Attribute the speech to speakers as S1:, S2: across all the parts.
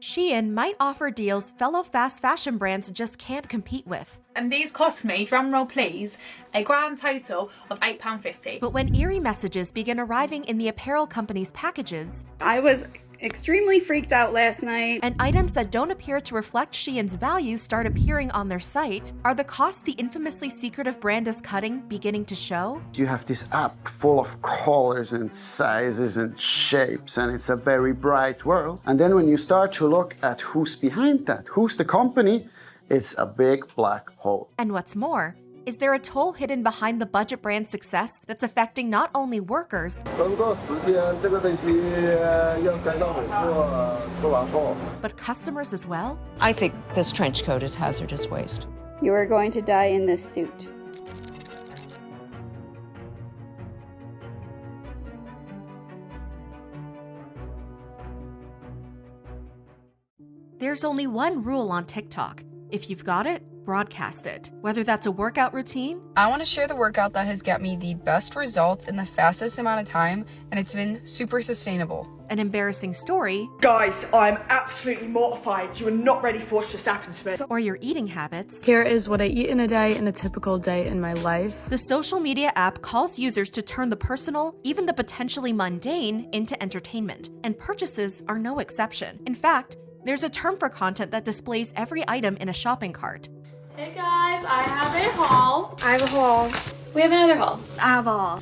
S1: Shein might offer deals fellow fast fashion brands just can't compete with.
S2: And these cost me, drumroll please, a grand total of £8.50.
S1: But when eerie messages begin arriving in the apparel company's packages,
S3: I was extremely freaked out last night.
S1: and items that don't appear to reflect Shein's value start appearing on their site, are the costs the infamously secretive brand is cutting beginning to show?
S4: You have this app full of colors and sizes and shapes, and it's a very bright world. And then when you start to look at who's behind that, who's the company, it's a big black hole.
S1: And what's more, is there a toll hidden behind the budget brand success that's affecting not only workers, but customers as well?
S5: I think this trench coat is hazardous waste.
S3: You are going to die in this suit.
S1: There's only one rule on TikTok. If you've got it, broadcast it. Whether that's a workout routine,
S6: I want to share the workout that has got me the best results in the fastest amount of time, and it's been super sustainable.
S1: an embarrassing story,
S7: Guys, I'm absolutely mortified. You are not ready for what's just happened to me.
S1: or your eating habits,
S8: Here is what I eat in a day in a typical day in my life.
S1: the social media app calls users to turn the personal, even the potentially mundane, into entertainment, and purchases are no exception. In fact, there's a term for content that displays every item in a shopping cart.
S9: Hey guys, I have a haul.
S10: I have a haul. We have another haul.
S9: I have a haul.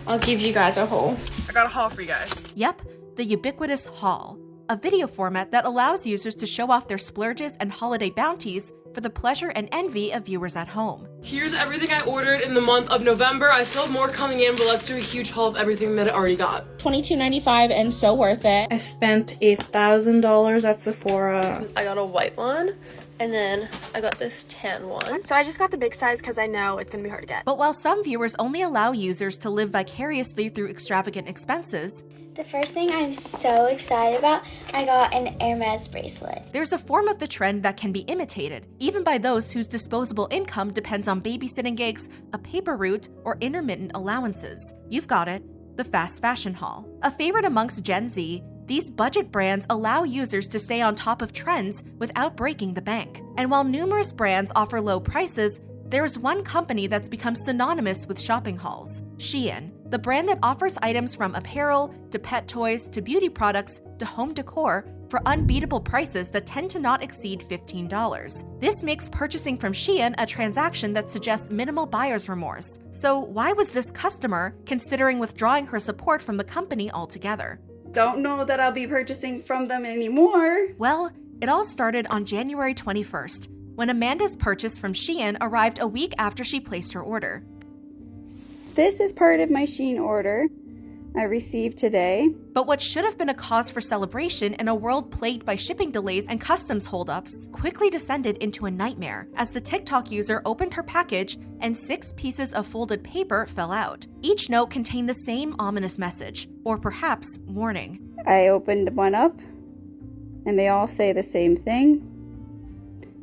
S10: I'll give you guys a haul.
S7: I got a haul for you guys.
S1: Yep, the ubiquitous haul, a video format that allows users to show off their splurges and holiday bounties for the pleasure and envy of viewers at home.
S11: Here's everything I ordered in the month of November. I still have more coming in, but let's do a huge haul of everything that I already got.
S10: $22.95 and so worth it.
S9: I spent $8,000 at Sephora.
S12: I got a white one, and then I got this tan one.
S10: So I just got the big size because I know it's going to be hard to get.
S1: But while some viewers only allow users to live vicariously through extravagant expenses,
S13: the first thing I'm so excited about, I got an Hermes bracelet.
S1: there's a form of the trend that can be imitated, even by those whose disposable income depends on babysitting gigs, a paper route, or intermittent allowances. You've got it, the fast fashion haul. A favorite amongst Gen Z, these budget brands allow users to stay on top of trends without breaking the bank. And while numerous brands offer low prices, there's one company that's become synonymous with shopping hauls: Shein, the brand that offers items from apparel to pet toys to beauty products to home decor for unbeatable prices that tend to not exceed $15. This makes purchasing from Shein a transaction that suggests minimal buyer's remorse. So why was this customer considering withdrawing her support from the company altogether?
S3: Don't know that I'll be purchasing from them anymore.
S1: Well, it all started on January 21st, when Amanda's purchase from Shein arrived a week after she placed her order.
S3: This is part of my Shein order I received today.
S1: But what should have been a cause for celebration in a world plagued by shipping delays and customs holdups quickly descended into a nightmare as the TikTok user opened her package and 6 pieces of folded paper fell out. Each note contained the same ominous message, or perhaps warning.
S3: I opened one up, and they all say the same thing.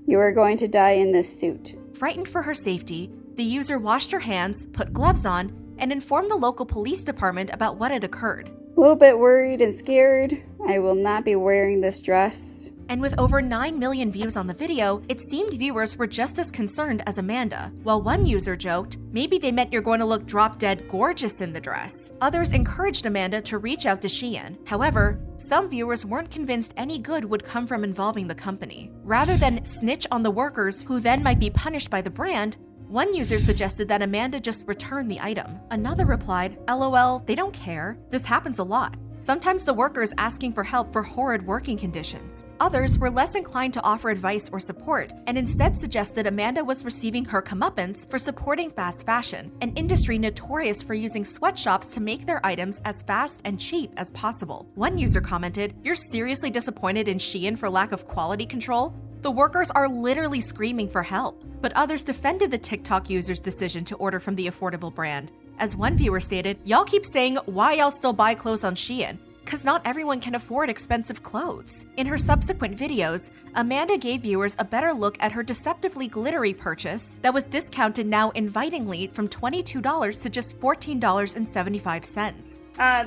S3: You are going to die in this suit.
S1: Frightened for her safety, the user washed her hands, put gloves on, and informed the local police department about what had occurred.
S3: A little bit worried and scared. I will not be wearing this dress.
S1: And with over 9 million views on the video, it seemed viewers were just as concerned as Amanda. While one user joked, maybe they meant you're going to look drop-dead gorgeous in the dress. Others encouraged Amanda to reach out to Shein. However, some viewers weren't convinced any good would come from involving the company. Rather than snitch on the workers who then might be punished by the brand, one user suggested that Amanda just return the item. Another replied, LOL, they don't care. This happens a lot. Sometimes the workers asking for help for horrid working conditions. Others were less inclined to offer advice or support, and instead suggested Amanda was receiving her comeuppance for supporting fast fashion, an industry notorious for using sweatshops to make their items as fast and cheap as possible. One user commented, "You're seriously disappointed in Shein for lack of quality control? The workers are literally screaming for help." But others defended the TikTok user's decision to order from the affordable brand. As one viewer stated, "Y'all keep saying why y'all still buy clothes on Shein, because not everyone can afford expensive clothes." In her subsequent videos, Amanda gave viewers a better look at her deceptively glittery purchase that was discounted now invitingly from $22 to just $14.75.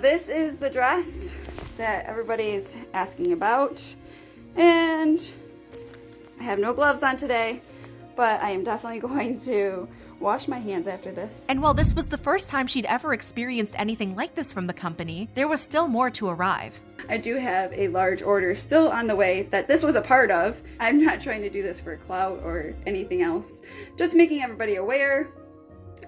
S3: This is the dress that everybody's asking about. And I have no gloves on today, but I am definitely going to wash my hands after this.
S1: And while this was the first time she'd ever experienced anything like this from the company, there was still more to arrive.
S3: I do have a large order still on the way that this was a part of. I'm not trying to do this for clout or anything else. Just making everybody aware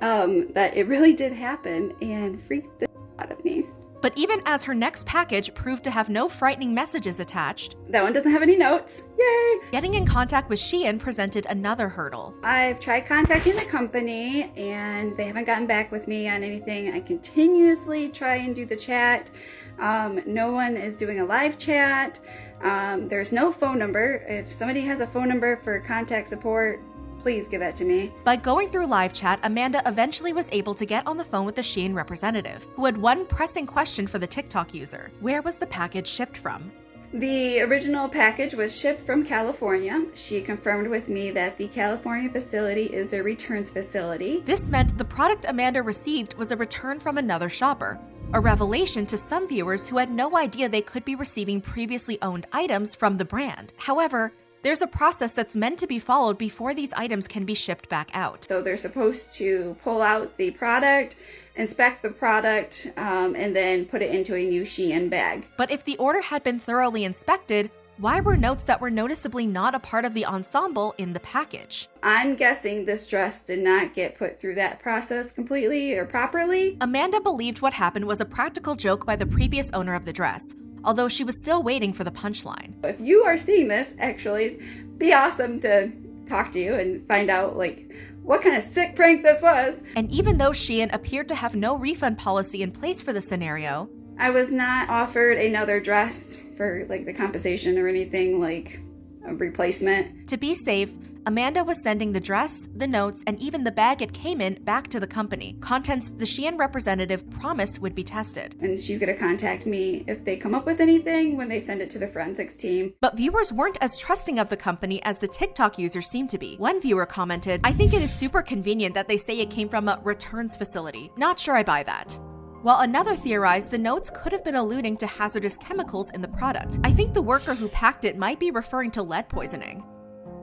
S3: that it really did happen and freaked the out of me.
S1: But even as her next package proved to have no frightening messages attached,
S3: that one doesn't have any notes. Yay!
S1: Getting in contact with Shein presented another hurdle.
S3: I've tried contacting the company and they haven't gotten back with me on anything. I continuously try and do the chat. No one is doing a live chat. There's no phone number. If somebody has a phone number for contact support, please give that to me.
S1: By going through live chat, Amanda eventually was able to get on the phone with the Shein representative, who had one pressing question for the TikTok user. Where was the package shipped from?
S3: The original package was shipped from California. She confirmed with me that the California facility is their returns facility.
S1: This meant the product Amanda received was a return from another shopper. A revelation to some viewers who had no idea they could be receiving previously owned items from the brand. However, there's a process that's meant to be followed before these items can be shipped back out.
S3: So they're supposed to pull out the product, inspect the product, and then put it into a new Shein bag.
S1: But if the order had been thoroughly inspected, why were notes that were noticeably not a part of the ensemble in the package?
S3: I'm guessing this dress did not get put through that process completely or properly.
S1: Amanda believed what happened was a practical joke by the previous owner of the dress, although she was still waiting for the punchline.
S3: If you are seeing this, actually, be awesome to talk to you and find out what kind of sick prank this was.
S1: And even though Shein appeared to have no refund policy in place for the scenario,
S3: I was not offered another dress for the compensation or anything like a replacement.
S1: To be safe, Amanda was sending the dress, the notes, and even the bag it came in back to the company. Contents the Shein representative promised would be tested.
S3: And she's going to contact me if they come up with anything when they send it to the forensics team.
S1: But viewers weren't as trusting of the company as the TikTok users seemed to be. One viewer commented, "I think it is super convenient that they say it came from a returns facility. Not sure I buy that." While another theorized the notes could have been alluding to hazardous chemicals in the product. I think the worker who packed it might be referring to lead poisoning.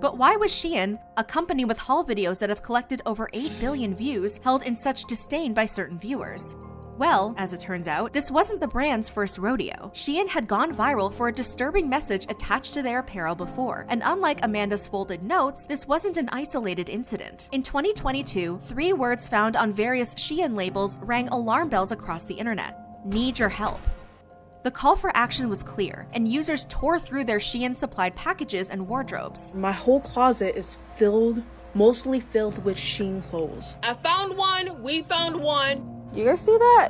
S1: But why was Shein, a company with haul videos that have collected over 8 billion views, held in such disdain by certain viewers? Well, as it turns out, this wasn't the brand's first rodeo. Shein had gone viral for a disturbing message attached to their apparel before, and unlike Amanda's folded notes, this wasn't an isolated incident. In 2022, 3 words found on various Shein labels rang alarm bells across the internet. Need your help. The call for action was clear, and users tore through their Shein-supplied packages and wardrobes.
S9: My whole closet is mostly filled with Shein clothes.
S11: I found one, we found one.
S9: You guys see that?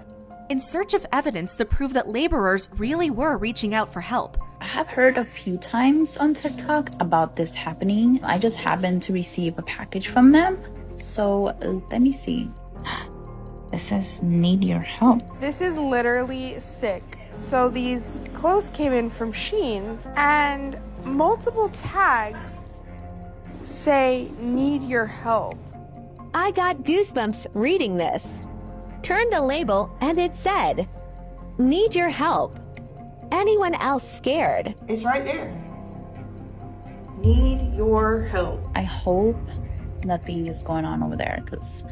S1: In search of evidence to prove that laborers really were reaching out for help.
S14: I have heard a few times on TikTok about this happening. I just happened to receive a package from them. So let me see. It says, need your help.
S6: This is literally sick. So these clothes came in from Shein and multiple tags say, need your help.
S15: I got goosebumps reading this. Turned the label and it said, need your help. Anyone else scared?
S7: It's right there. Need your help.
S14: I hope nothing is going on over there because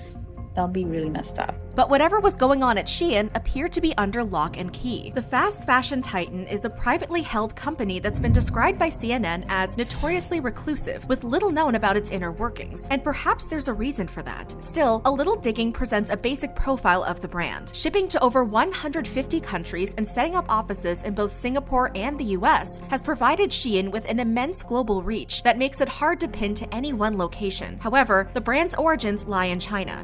S14: that'll be really messed up.
S1: But whatever was going on at Shein appeared to be under lock and key. The fast fashion titan is a privately held company that's been described by CNN as notoriously reclusive, with little known about its inner workings. And perhaps there's a reason for that. Still, a little digging presents a basic profile of the brand. Shipping to over 150 countries and setting up offices in both Singapore and the US has provided Shein with an immense global reach that makes it hard to pin to any one location. However, the brand's origins lie in China.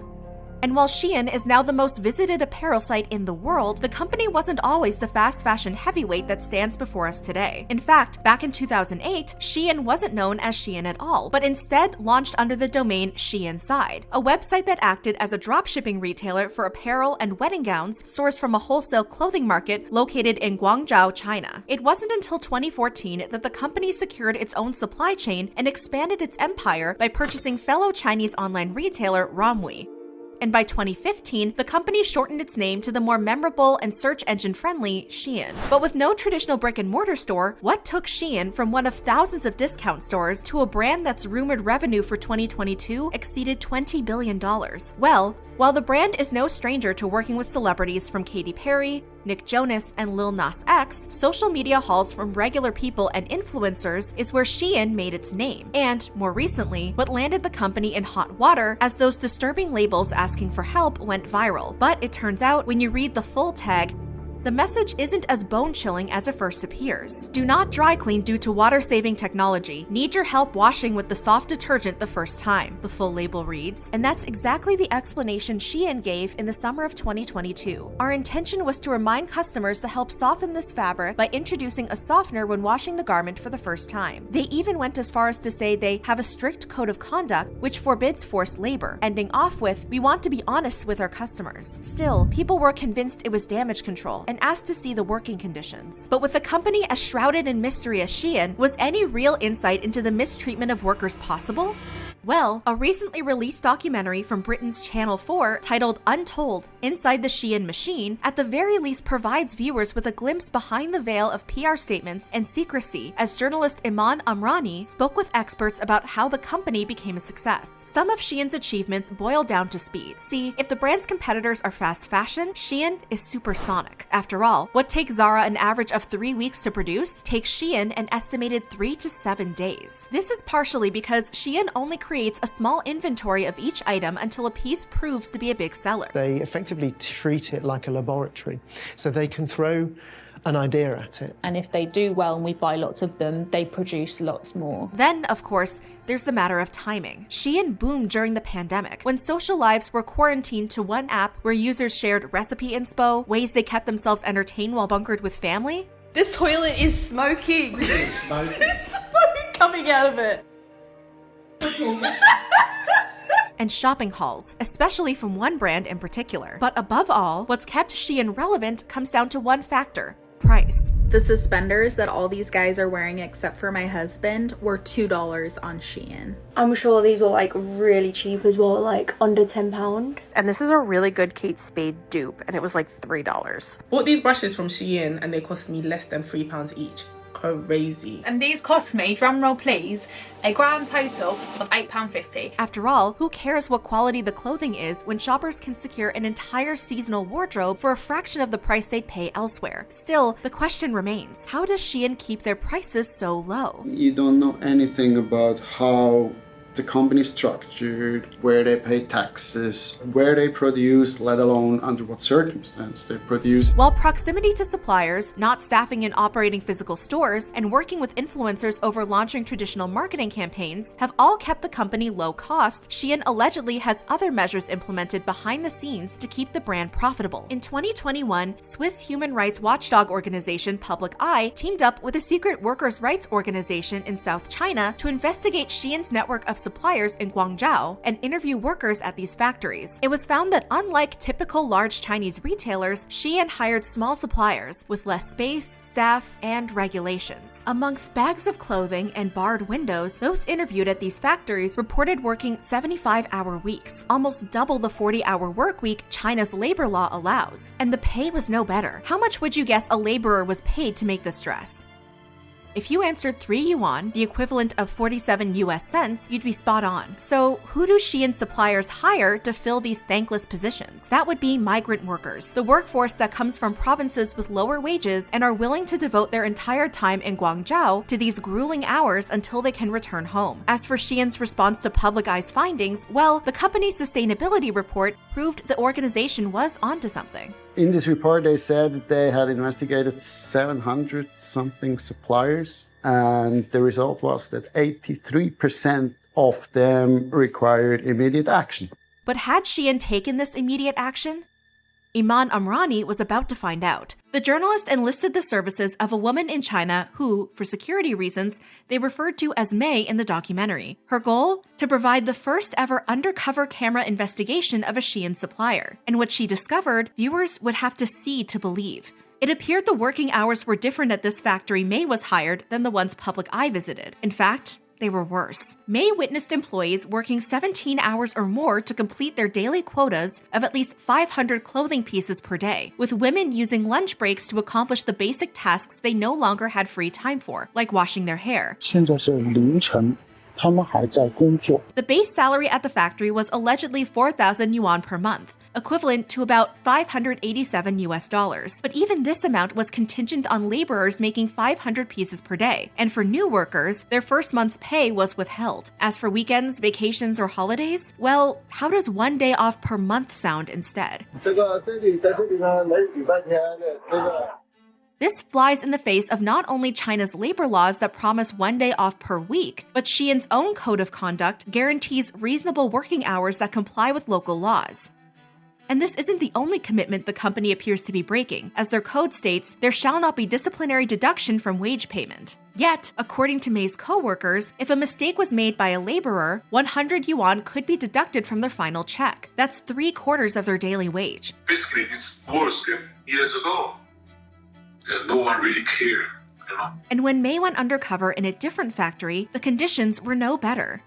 S1: And while Shein is now the most visited apparel site in the world, the company wasn't always the fast fashion heavyweight that stands before us today. In fact, back in 2008, Shein wasn't known as Shein at all, but instead launched under the domain Sheinside, a website that acted as a dropshipping retailer for apparel and wedding gowns sourced from a wholesale clothing market located in Guangzhou, China. It wasn't until 2014 that the company secured its own supply chain and expanded its empire by purchasing fellow Chinese online retailer Romwe. and by 2015, the company shortened its name to the more memorable and search engine-friendly Shein. But with no traditional brick-and-mortar store, what took Shein from one of thousands of discount stores to a brand that's rumored revenue for 2022 exceeded $20 billion? Well, while the brand is no stranger to working with celebrities from Katy Perry, Nick Jonas, and Lil Nas X, social media hauls from regular people and influencers is where Shein made its name. And, more recently, what landed the company in hot water as those disturbing labels asking for help went viral. But it turns out, when you read the full tag, the message isn't as bone-chilling as it first appears. Do not dry clean due to water-saving technology. Need your help washing with the soft detergent the first time, the full label reads. And that's exactly the explanation Shein gave in the summer of 2022. Our intention was to remind customers to help soften this fabric by introducing a softener when washing the garment for the first time. They even went as far as to say they have a strict code of conduct which forbids forced labor, ending off with, "We want to be honest with our customers." Still, people were convinced it was damage control and asked to see the working conditions. But with a company as shrouded in mystery as Shein, was any real insight into the mistreatment of workers possible? Well, a recently released documentary from Britain's Channel 4 titled Untold: Inside the Shein Machine at the very least provides viewers with a glimpse behind the veil of PR statements and secrecy, as journalist Iman Amrani spoke with experts about how the company became a success. Some of Shein's achievements boil down to speed. See, if the brand's competitors are fast fashion, Shein is supersonic. After all, what takes Zara an average of 3 weeks to produce takes Shein an estimated 3 to 7 days. This is partially because Shein only creates a small inventory of each item until a piece proves to be a big seller.
S16: They effectively treat it like a laboratory, so they can throw an idea at it.
S17: And if they do well and we buy lots of them, they produce lots more.
S1: Then, of course, there's the matter of timing. Shein boomed during the pandemic, when social lives were quarantined to one app where users shared recipe inspo, ways they kept themselves entertained while bunkered with family.
S7: This toilet is smoking. There's smoke coming out of it.
S1: And shopping hauls, especially from one brand in particular. But above all, what's kept Shein relevant comes down to one factor: price.
S18: The suspenders that all these guys are wearing except for my husband were $2 on Shein.
S10: I'm sure these were like really cheap as well, like under £10.
S6: And this is a really good Kate Spade dupe, and it was like $3.
S19: Bought these brushes from Shein and they cost me less than £3 each. Crazy.
S2: And these cost me, drumroll please, a grand total of £8.50.
S1: After all, who cares what quality the clothing is when shoppers can secure an entire seasonal wardrobe for a fraction of the price they'd pay elsewhere? Still, the question remains, how does Shein keep their prices so low?
S4: You don't know anything about how the company is structured, where they pay taxes, where they produce, let alone under what circumstance they produce.
S1: While proximity to suppliers, not staffing and operating physical stores, and working with influencers over launching traditional marketing campaigns have all kept the company low cost, Shein allegedly has other measures implemented behind the scenes to keep the brand profitable. In 2021, Swiss human rights watchdog organization Public Eye teamed up with a secret workers' rights organization in South China to investigate Shein's network of suppliers in Guangzhou and interview workers at these factories. It was found that unlike typical large Chinese retailers, Shein hired small suppliers with less space, staff, and regulations. Amongst bags of clothing and barred windows, those interviewed at these factories reported working 75-hour weeks, almost double the 40-hour work week China's labor law allows. And the pay was no better. How much would you guess a laborer was paid to make this dress? If you answered 3 yuan, the equivalent of 47 US cents, you'd be spot on. So who do Shein suppliers hire to fill these thankless positions? That would be migrant workers, the workforce that comes from provinces with lower wages and are willing to devote their entire time in Guangzhou to these grueling hours until they can return home. As for Shein's response to Public Eye's findings, well, the company's sustainability report proved the organization was onto something.
S4: In this report, they said that they had investigated 700-something suppliers, and the result was that 83% of them required immediate action.
S1: But had Shein taken this immediate action? Iman Amrani was about to find out. The journalist enlisted the services of a woman in China who, for security reasons, they referred to as May in the documentary. Her goal? To provide the first ever undercover camera investigation of a Shein supplier. And what she discovered, viewers would have to see to believe. It appeared the working hours were different at this factory May was hired than the ones Public Eye visited. In fact, they were worse. May witnessed employees working 17 hours or more to complete their daily quotas of at least 500 clothing pieces per day, with women using lunch breaks to accomplish the basic tasks they no longer had free time for, like washing their hair.
S20: 现在是凌晨，他们还在工作。
S1: The base salary at the factory was allegedly 4,000 yuan per month, equivalent to about $587 US. But even this amount was contingent on laborers making 500 pieces per day, and for new workers, their first month's pay was withheld. As for weekends, vacations, or holidays, well, how does 1 day off per month sound instead? This flies in the face of not only China's labor laws that promise 1 day off per week, but Shein's own code of conduct guarantees reasonable working hours that comply with local laws. And this isn't the only commitment the company appears to be breaking, as their code states there shall not be disciplinary deduction from wage payment. Yet, according to May's co-workers, if a mistake was made by a laborer, 100 yuan could be deducted from their final check. That's 3/4 of their daily wage.
S21: Basically, it's worse than years ago. And no one really cared, you know?
S1: And when May went undercover in a different factory, the conditions were no better.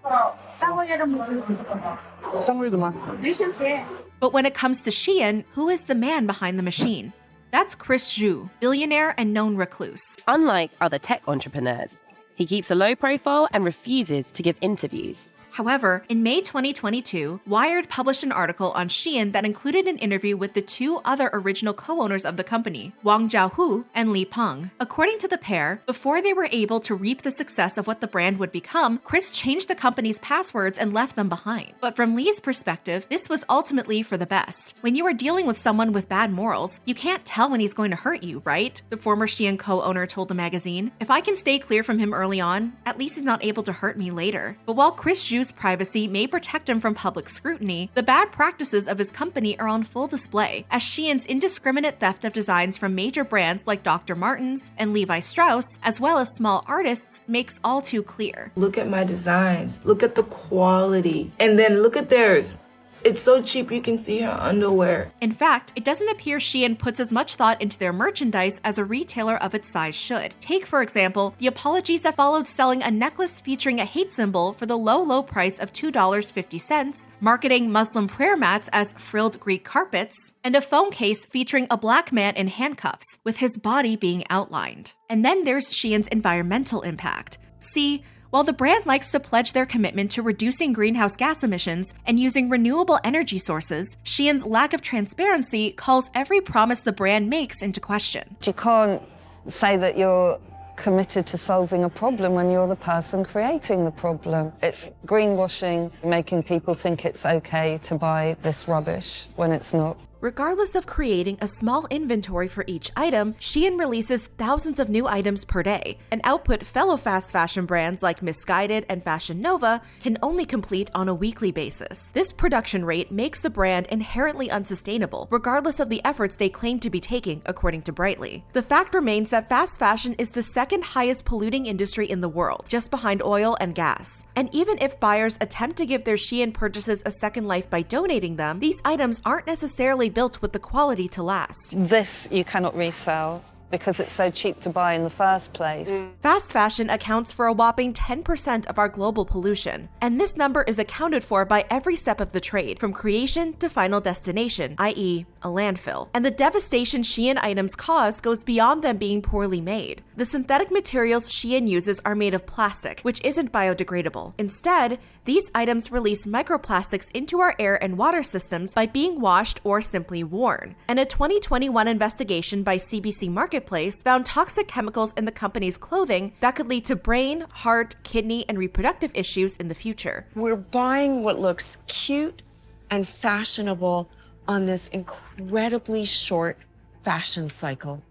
S1: But when it comes to Shein, who is the man behind the machine? That's Chris Zhu, billionaire and known recluse.
S22: Unlike other tech entrepreneurs, he keeps a low profile and refuses to give interviews.
S1: However, in May 2022, Wired published an article on Shein that included an interview with the two other original co-owners of the company, Wang Jiaohu and Li Peng. According to the pair, before they were able to reap the success of what the brand would become, Chris changed the company's passwords and left them behind. But from Li's perspective, this was ultimately for the best. When you are dealing with someone with bad morals, you can't tell when he's going to hurt you, right? The former Shein co-owner told the magazine. If I can stay clear from him early on, at least he's not able to hurt me later. But while Chris Zhu's privacy may protect him from public scrutiny, the bad practices of his company are on full display, as Shein's indiscriminate theft of designs from major brands like Dr. Martens and Levi Strauss, as well as small artists, makes all too clear.
S23: Look at my designs. Look at the quality. And then look at theirs. It's so cheap you can see her underwear.
S1: In fact, it doesn't appear Shein puts as much thought into their merchandise as a retailer of its size should. Take, for example, the apologies that followed selling a necklace featuring a hate symbol for the low price of $2.50, marketing Muslim prayer mats as frilled Greek carpets, and a phone case featuring a black man in handcuffs, with his body being outlined. And then there's Shein's environmental impact. See, while the brand likes to pledge their commitment to reducing greenhouse gas emissions and using renewable energy sources, Shein's lack of transparency calls every promise the brand makes into question.
S24: You can't say that you're committed to solving a problem when you're the person creating the problem. It's greenwashing, making people think it's okay to buy this rubbish when it's not.
S1: Regardless of creating a small inventory for each item, Shein releases thousands of new items per day, an output fellow fast fashion brands like Missguided and Fashion Nova can only complete on a weekly basis. This production rate makes the brand inherently unsustainable, regardless of the efforts they claim to be taking, according to Brightly. The fact remains that fast fashion is the second highest polluting industry in the world, just behind oil and gas. And even if buyers attempt to give their Shein purchases a second life by donating them, these items aren't necessarily built with the quality to last.
S24: This you cannot resell because it's so cheap to buy in the first place.
S1: Fast fashion accounts for a whopping 10% of our global pollution, and this number is accounted for by every step of the trade, from creation to final destination, i.e., a landfill. And the devastation Shein items cause goes beyond them being poorly made. The synthetic materials Shein uses are made of plastic, which isn't biodegradable. Instead, these items release microplastics into our air and water systems by being washed or simply worn. And a 2021 investigation by CBC Marketplace found toxic chemicals in the company's clothing that could lead to brain, heart, kidney, and reproductive issues in the future.
S5: We're buying what looks cute and fashionable on this incredibly short fashion cycle.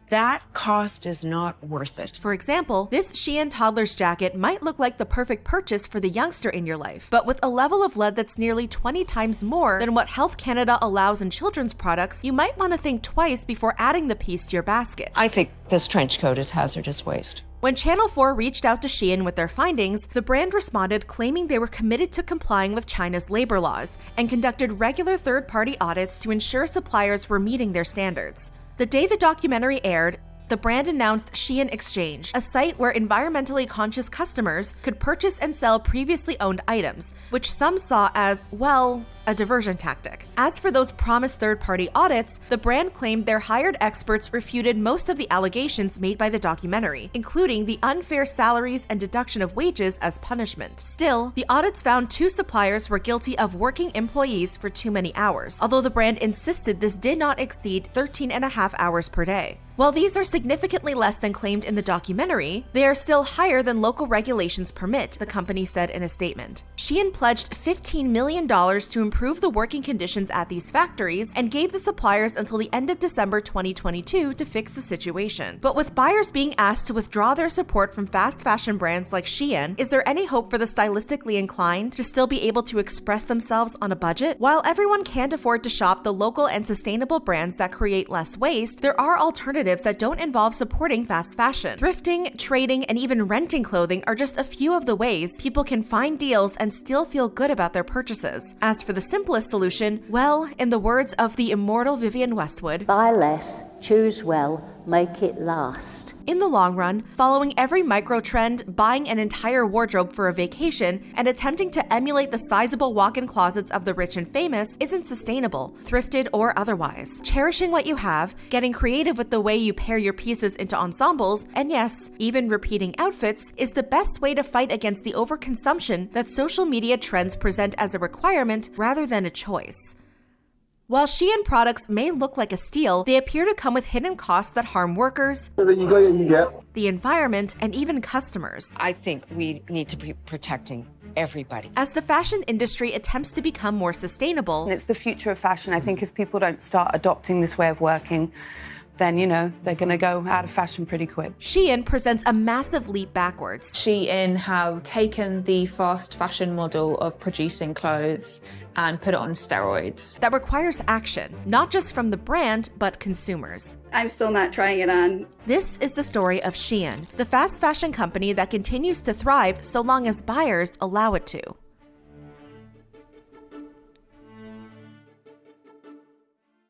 S5: That cost is not worth it.
S1: For example, this Shein toddler's jacket might look like the perfect purchase for the youngster in your life, but with a level of lead that's nearly 20 times more than what Health Canada allows in children's products, you might want to think twice before adding the piece to your basket.
S5: I think this trench coat is hazardous waste.
S1: When Channel 4 reached out to Shein with their findings, the brand responded claiming they were committed to complying with China's labor laws and conducted regular third-party audits to ensure suppliers were meeting their standards. The day the documentary aired, the brand announced Shein Exchange, a site where environmentally conscious customers could purchase and sell previously owned items, which some saw as, well, a diversion tactic. As for those promised third-party audits, the brand claimed their hired experts refuted most of the allegations made by the documentary, including the unfair salaries and deduction of wages as punishment. Still, the audits found 2 suppliers were guilty of working employees for too many hours, although the brand insisted this did not exceed 13.5 hours per day. While these are significantly less than claimed in the documentary, they are still higher than local regulations permit, the company said in a statement. Shein pledged $15 million to improve the working conditions at these factories and gave the suppliers until the end of December 2022 to fix the situation. But with buyers being asked to withdraw their support from fast fashion brands like Shein, is there any hope for the stylistically inclined to still be able to express themselves on a budget? While everyone can't afford to shop the local and sustainable brands that create less waste, there are alternatives that don't involve supporting fast fashion. Thrifting, trading, and even renting clothing are just a few of the ways people can find deals and still feel good about their purchases. As for the simplest solution, well, in the words of the immortal Vivienne Westwood,
S3: buy less, choose well, make it last.
S1: In the long run, following every micro trend, buying an entire wardrobe for a vacation, and attempting to emulate the sizable walk-in closets of the rich and famous isn't sustainable, thrifted or otherwise. Cherishing what you have, getting creative with the way you pair your pieces into ensembles, and yes, even repeating outfits, is the best way to fight against the overconsumption that social media trends present as a requirement rather than a choice. While Shein products may look like a steal, they appear to come with hidden costs that harm workers, the environment, and even customers.
S5: I think we need to be protecting everybody.
S1: As the fashion industry attempts to become more sustainable,
S8: it's the future of fashion. I think if people don't start adopting this way of working, then, they're going to go out of fashion pretty quick.
S1: Shein presents a massive leap backwards.
S17: Shein have taken the fast fashion model of producing clothes and put it on steroids.
S1: That requires action, not just from the brand, but consumers.
S12: I'm still not trying it on.
S1: This is the story of Shein, the fast fashion company that continues to thrive so long as buyers allow it to.